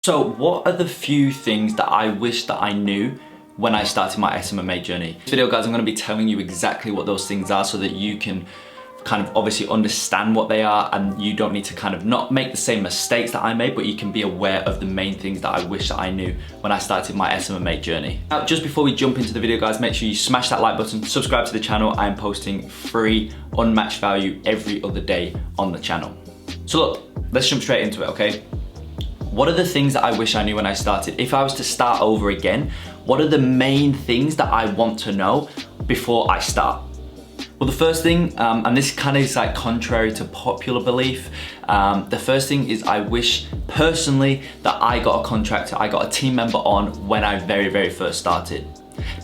So what are the few things that I wish that I knew when I started my SMMA journey? In this video, guys, I'm gonna be telling you exactly what those things are so that you can kind of obviously understand what they are and you don't need to kind of not make the same mistakes that I made, but you can be aware of the main things that I wish that I knew when I started my SMMA journey. Now, just before we jump into the video, guys, make sure you smash that like button, subscribe to the channel. I'm posting free, unmatched value every other day on the channel. So look, let's jump straight into it, okay? What are the things that I wish I knew when I started? If I was to start over again, what are the main things that I want to know before I start? Well, the first thing, and this kind of is like contrary to popular belief, the first thing is I wish personally that I got a contractor, I got a team member on when I very first started.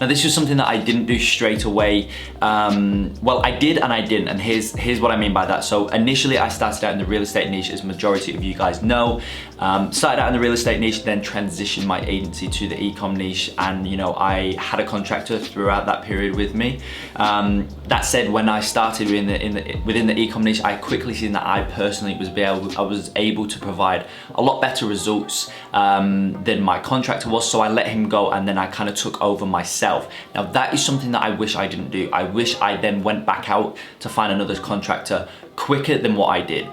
Now, this was something that I didn't do straight away. Well, I did and I didn't, and here's what I mean by that. So initially I started out in the real estate niche, as majority of you guys know. Started out in the real estate niche, then transitioned my agency to the e-com niche, and you know, I had a contractor throughout that period with me. That said, when I started within the e-com niche, I quickly seen that I personally was able to provide a lot better results than my contractor was, so I let him go and then I kind of took over myself. Now, that is something that I wish I didn't do. I wish I then went back out to find another contractor quicker than what I did.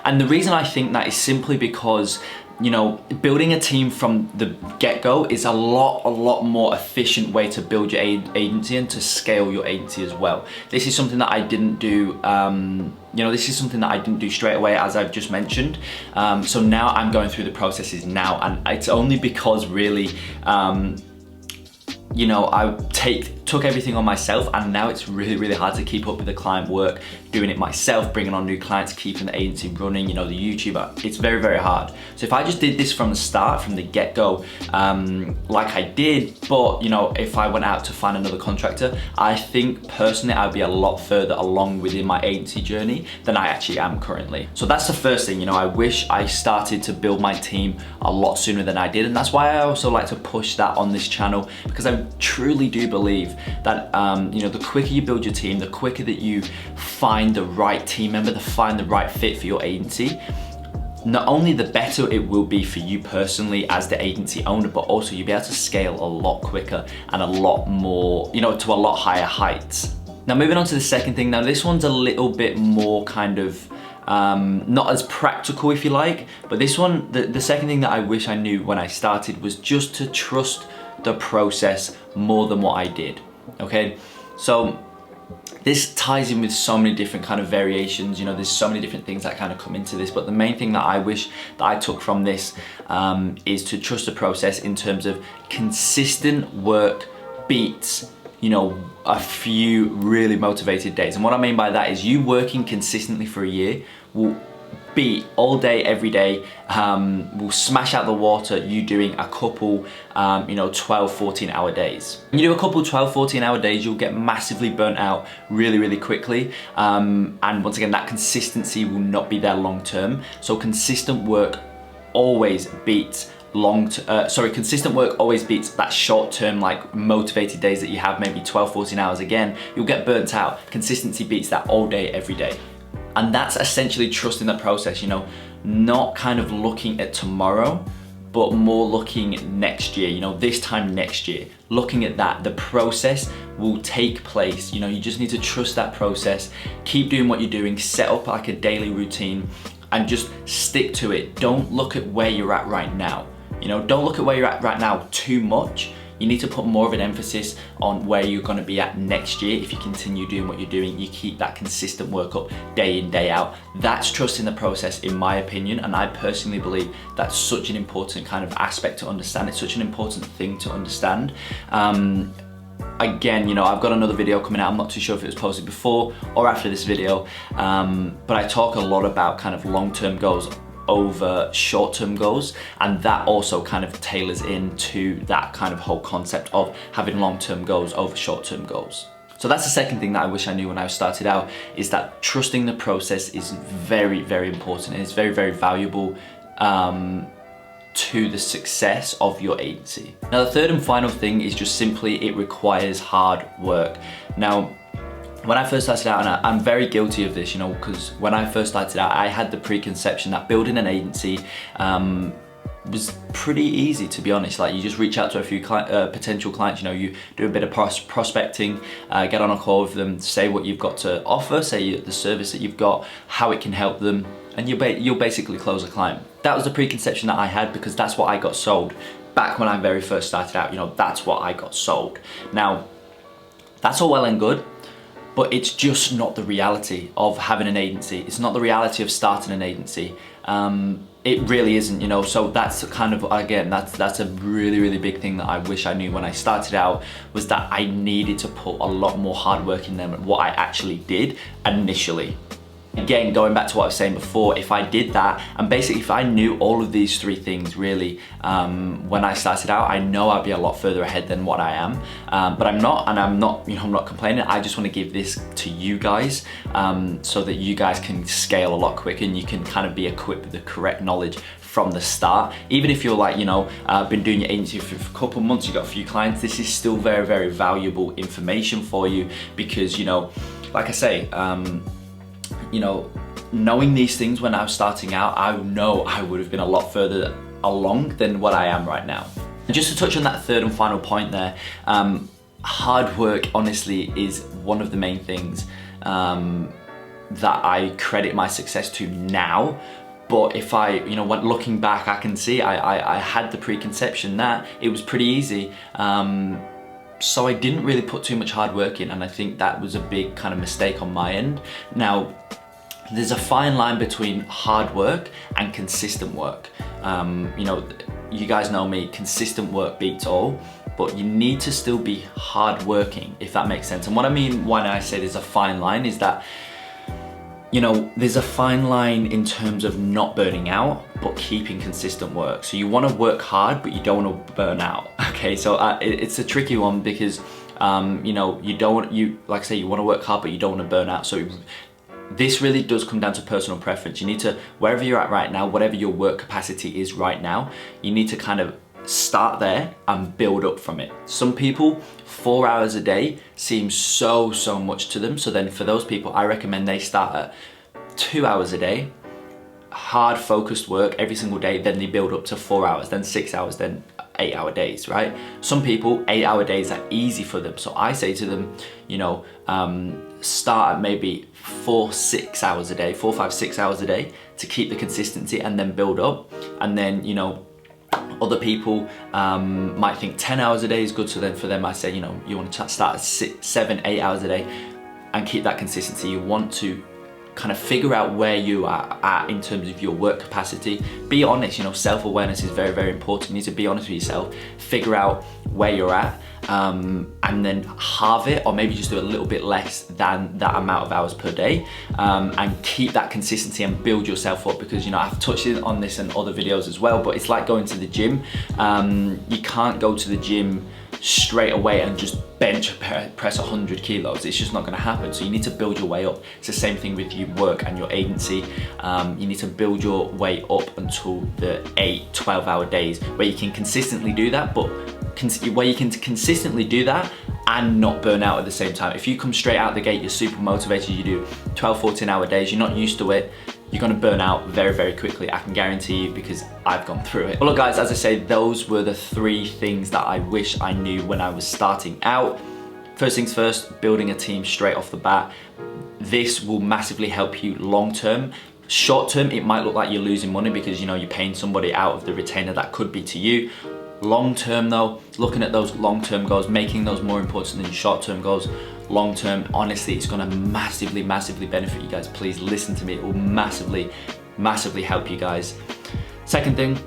And the reason I think that is simply because, you know, building a team from the get-go is a lot more efficient way to build your agency and to scale your agency as well. This is something that I didn't do, this is something that I didn't do straight away, as I've just mentioned. So now I'm going through the processes now, and it's only because really, you know, I took everything on myself, and now it's really hard to keep up with the client work, doing it myself, bringing on new clients, keeping the agency running, you know, the YouTuber. It's very hard. So if I just did this from the start, from the get-go, like I did, but you know, if I went out to find another contractor, I think personally I'd be a lot further along within my agency journey than I actually am currently. So that's the first thing. You know, I wish I started to build my team a lot sooner than I did, and that's why I also like to push that on this channel, because I truly do believe that you know, the quicker you build your team, the quicker that you find the right team member, to find the right fit for your agency, not only the better it will be for you personally as the agency owner, but also you'll be able to scale a lot quicker and a lot more, you know, to a lot higher heights. Now, moving on to the second thing. Now, this one's a little bit more kind of not as practical, if you like, but this one, the second thing that I wish I knew when I started was just to trust the process more than what I did. Okay, so this ties in with so many different kind of variations. You know, there's so many different things that kind of come into this, but the main thing that I wish that I took from this is to trust the process in terms of consistent work beats, you know, a few really motivated days. And what I mean by that is you working consistently for a year will beat all day, every day, will smash out the water you doing a couple, you know, 12, 14-hour days. When you do a couple 12, 14-hour days, you'll get massively burnt out really quickly. And once again, that consistency will not be there long term. So consistent work always beats consistent work always beats that short term, like motivated days that you have, maybe 12, 14 hours. Again, you'll get burnt out. Consistency beats that all day, every day. And that's essentially trusting the process, you know, not kind of looking at tomorrow, but more looking next year, you know, this time next year, looking at that. The process will take place. You know, you just need to trust that process, keep doing what you're doing, set up like a daily routine and just stick to it. Don't look at where you're at right now. You know, don't look at where you're at right now too much. You need to put more of an emphasis on where you're gonna be at next year. If you continue doing what you're doing, you keep that consistent work up day in, day out. That's trusting the process, in my opinion, and I personally believe that's such an important kind of aspect to understand. It's such an important thing to understand. Again, you know, I've got another video coming out. I'm not too sure if it was posted before or after this video, but I talk a lot about kind of long-term goals over short-term goals, and that also kind of tailors into that kind of whole concept of having long-term goals over short-term goals. So that's the second thing that I wish I knew when I started out, is that trusting the process is very important, and it's very valuable to the success of your agency. Now, the third and final thing is just simply it requires hard work. Now, when I first started out, and I'm very guilty of this, you know, because when I first started out, I had the preconception that building an agency was pretty easy, to be honest. Like, you just reach out to a few potential clients, you know, you do a bit of prospecting, get on a call with them, say what you've got to offer, say the service that you've got, how it can help them, and you'll basically close a client. That was the preconception that I had, because that's what I got sold. Back when I very first started out, you know, that's what I got sold. Now, that's all well and good, but it's just not the reality of having an agency. It's not the reality of starting an agency. It really isn't, you know. So that's kind of, again, that's a really, really big thing that I wish I knew when I started out, was that I needed to put a lot more hard work in than what I actually did initially. Again, going back to what I was saying before, if I did that, and basically if I knew all of these three things really when I started out, I know I'd be a lot further ahead than what I am. But I'm not, and I'm not, you know, I'm not complaining. I just want to give this to you guys so that you guys can scale a lot quicker, and you can kind of be equipped with the correct knowledge from the start. Even if you're like, you know, been doing your agency for a couple of months, you've got a few clients, this is still very, very valuable information for you, because, you know, like I say, you know, knowing these things when I was starting out, I know I would have been a lot further along than what I am right now. And just to touch on that third and final point there, hard work honestly is one of the main things that I credit my success to now. But if I, you know, when looking back, I can see I had the preconception that it was pretty easy. So I didn't really put too much hard work in, and I think that was a big kind of mistake on my end. Now, there's a fine line between hard work and consistent work. You know, you guys know me, consistent work beats all, but you need to still be hard working, if that makes sense. And what I mean when I say there's a fine line is that, you know, there's a fine line in terms of not burning out, but keeping consistent work. So you want to work hard, but you don't want to burn out. Okay, so it's a tricky one, because you know, like I say, you want to work hard, but you don't want to burn out. So this really does come down to personal preference. You need to, wherever you're at right now, whatever your work capacity is right now, you need to kind of start there and build up from it. Some people, 4 hours a day seems so much to them. So then for those people, I recommend they start at 2 hours a day, hard focused work every single day, then they build up to 4 hours, then 6 hours, then 8-hour days, right? Some people, 8-hour days are easy for them. So I say to them, you know, start at maybe 4, 5, 6 hours a day to keep the consistency, and then build up. And then, you know, other people might think 10 hours a day is good. So then for them, I say, you know, you want to start at 6, 7, 8 hours a day and keep that consistency. You want to kind of figure out where you are at in terms of your work capacity. Be honest, you know, self-awareness is very, very important. You need to be honest with yourself, figure out where you're at, and then halve it, or maybe just do a little bit less than that amount of hours per day, and keep that consistency and build yourself up. Because, you know, I've touched on this in other videos as well, but it's like going to the gym. You can't go to the gym straight away and just bench press 100 kilos. It's just not going to happen. So you need to build your way up. It's the same thing with your work and your agency. You need to build your way up until the 8-12 hour days where you can consistently do that, but where you can consistently do that and not burn out at the same time. If you come straight out the gate, you're super motivated, you do 12-14 hour days, you're not used to it, you're gonna burn out very, very quickly. I can guarantee you, because I've gone through it. But look guys, as I say, those were the 3 things that I wish I knew when I was starting out. First things first, building a team straight off the bat. This will massively help you long term. Short term, it might look like you're losing money because, you know, you're paying somebody out of the retainer. That could be to you. Long term though, looking at those long term goals, making those more important than short term goals. Long term, honestly, it's gonna massively benefit you guys. Please listen to me, it will massively help you guys. Second thing,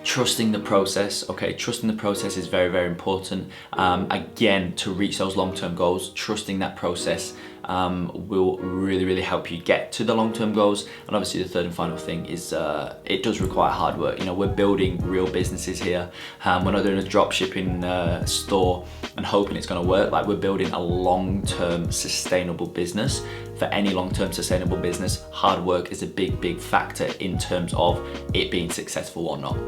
trusting the process. Okay, trusting the process is very, very important. Again, to reach those long-term goals, trusting that process will really help you get to the long-term goals. And obviously the third and final thing is it does require hard work. You know, we're building real businesses here. We're not doing a drop shipping store and hoping it's gonna work. Like, we're building a long-term sustainable business. For any long-term sustainable business, hard work is a big factor in terms of it being successful or not.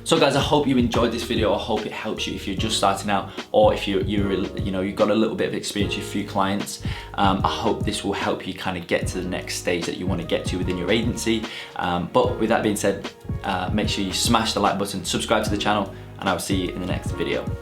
So guys, I hope you enjoyed this video. I hope it helps you if you're just starting out, or if you've got a little bit of experience with a few clients. I hope this will help you kind of get to the next stage that you want to get to within your agency. But with that being said, make sure you smash the like button, subscribe to the channel, and I will see you in the next video.